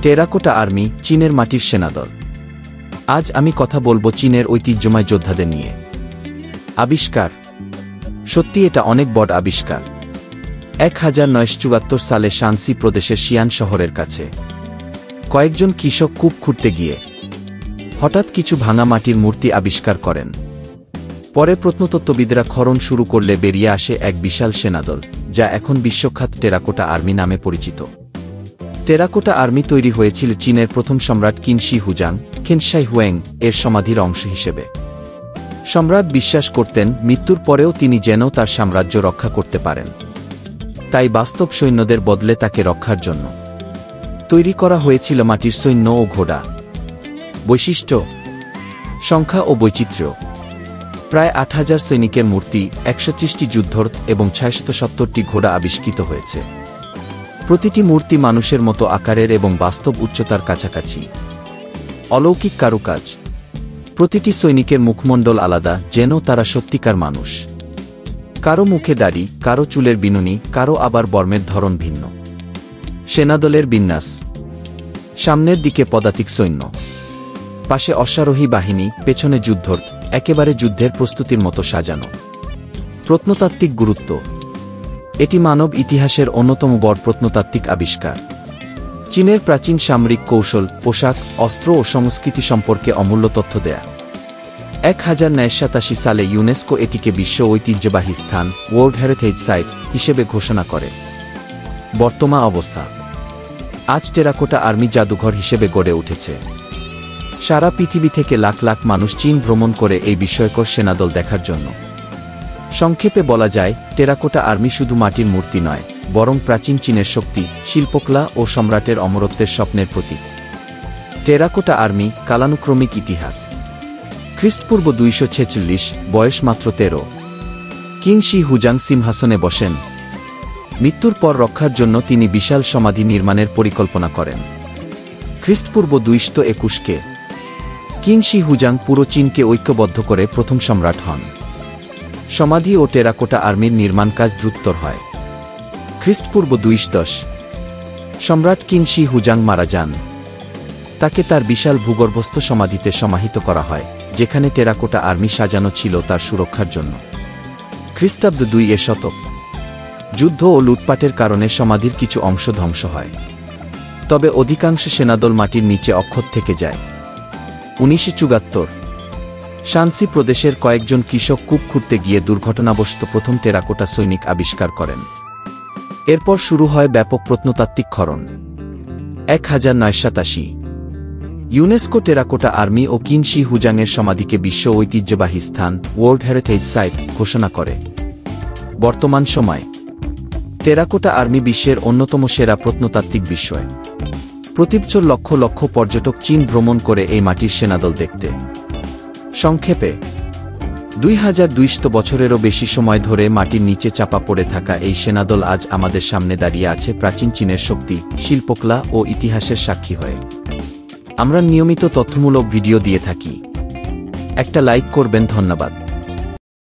Terracotta army, চীনের মাটির সেনাদল। আজ আমি কথা বলবো চীনের ঐতিহ্যময় যোদ্ধাদের নিয়ে। আবিষ্কার, সত্যি এটা অনেক বড় আবিষ্কার। 1974 সালে শানসি প্রদেশের শিয়ান শহরের কাছে কয়েকজন কৃষক কূপ খুঁড়তে গিয়ে হঠাৎ কিছু ভাঙা মাটির মূর্তি আবিষ্কার করেন। পরে প্রত্নতত্ত্ববিদরা খনন শুরু করলে বেরিয়ে আসে এক বিশাল সেনাদল, যা এখন বিশ্বখ্যাত টেরাকোটা আর্মি নামে পরিচিত। টেরাকোটা আর্মি তৈরি হয়েছিল চীনের প্রথম সম্রাট কিন শি হুজাং খেনশাই হুয়েং এর সমাধির অংশ হিসেবে। সম্রাট বিশ্বাস করতেন মৃত্যুর পরেও তিনি যেন তার সাম্রাজ্য রক্ষা করতে পারেন, তাই বাস্তব সৈন্যদের বদলে তাকে রক্ষার জন্য তৈরি করা হয়েছিল মাটির সৈন্য ও ঘোড়া। বৈশিষ্ট্য, সংখ্যা ও বৈচিত্র্য: প্রায় 8000 সৈনিকের মূর্তি, 130টি যুদ্ধরথ এবং 670টি ঘোড়া আবিষ্কৃত হয়েছে। প্রতিটি মূর্তি মানুষের মতো আকারের এবং বাস্তব উচ্চতার কাছাকাছি। অলৌকিক কারুকাজ: প্রতিটি সৈনিকের মুখমণ্ডল আলাদা, যেন তারা সত্যিকার মানুষ। কারো মুখে দাড়ি, কারো চুলের বিনুনি, কারো আবার বর্মের ধরন ভিন্ন। সেনাদলের বিন্যাস: সামনের দিকে পদাতিক সৈন্য, পাশে অশ্বারোহী বাহিনী, পেছনে যুদ্ধরথ, একেবারে যুদ্ধের প্রস্তুতির মতো সাজানো। প্রত্নতাত্ত্বিক গুরুত্ব: এটি মানব ইতিহাসের অন্যতম বড় প্রত্নতাত্ত্বিক আবিষ্কার। চীনের প্রাচীন সামরিক কৌশল, পোশাক, অস্ত্র ও সংস্কৃতি সম্পর্কে অমূল্য তথ্য দেয়া। 1987 সালে ইউনেস্কো এটিকে বিশ্ব ঐতিহ্যবাহী স্থান ওয়ার্ল্ড হেরিটেজ সাইট হিসেবে ঘোষণা করে। বর্তমান অবস্থা: আজ টেরাকোটা আর্মি জাদুঘর হিসেবে গড়ে উঠেছে। সারা পৃথিবী থেকে লাখ লাখ মানুষ চীন ভ্রমণ করে এই বিস্ময়কর সেনাদল দেখার জন্য। সংক্ষেপে বলা যায়, টেরাকোটা আর্মি শুধু মাটির মূর্তি নয়, বরং প্রাচীন চীনের শক্তি, শিল্পকলা ও সম্রাটের অমরত্বের স্বপ্নের প্রতীক। টেরাকোটা আর্মি কালানুক্রমিক ইতিহাস: খ্রিস্টপূর্ব 246, বয়স মাত্র 13। কিং শি হুজাং সিংহাসনে বসেন। মৃত্যুর পর রক্ষার জন্য তিনি বিশাল সমাধি নির্মাণের পরিকল্পনা করেন। খ্রিস্টপূর্ব 221 কিং শি হুজাং পুরো চীনকে ঐক্যবদ্ধ করে প্রথম সম্রাট হন। সমাধি ও টেরাকোটা আর্মির নির্মাণ কাজ দ্রুততর হয়। খ্রিস্টপূর্ব 210 সম্রাট কিং শি হুজাং মারা যান। তাকে তার বিশাল ভূগর্ভস্থ সমাধিতে সমাহিত করা হয়, যেখানে টেরাকোটা আর্মি সাজানো ছিল তার সুরক্ষার জন্য। খ্রিস্টাব্দ 2 শতক যুদ্ধ ও লুটপাটের কারণে সমাধির কিছু অংশ ধ্বংস হয়, তবে অধিকাংশ সেনাদল মাটির নিচে অক্ষত থেকে যায়। 1974 শানসি প্রদেশের কয়েকজন কৃষক কূপ খুঁড়তে গিয়ে দুর্ঘটনাবশত প্রথম টেরাকোটা সৈনিক আবিষ্কার করেন। এরপর শুরু হয় ব্যাপক প্রত্নতাত্ত্বিক খনন। 1987 ইউনেস্কো টেরাকোটা আর্মি ও কিং শি হুজাংয়ের সমাধিকে বিশ্ব ঐতিহ্যবাহী স্থান ওয়ার্ল্ড হেরিটেজ সাইট ঘোষণা করে। বর্তমান সময় টেরাকোটা আর্মি বিশ্বের অন্যতম সেরা প্রত্নতাত্ত্বিক বিষয়। প্রতি বছর লক্ষ লক্ষ পর্যটক চীন ভ্রমণ করে এই মাটির সেনাদল দেখতে। সংক্ষেপে, 2200 বছরেরও বেশি সময় ধরে মাটির নিচে চাপা পড়ে থাকা এই সেনাদল আজ আমাদের সামনে দাঁড়িয়ে আছে প্রাচীন চীনের শক্তি, শিল্পকলা ও ইতিহাসের সাক্ষী হয়ে। আমরা নিয়মিত তথ্যমূলক ভিডিও দিয়ে থাকি। একটা লাইক করবেন। ধন্যবাদ।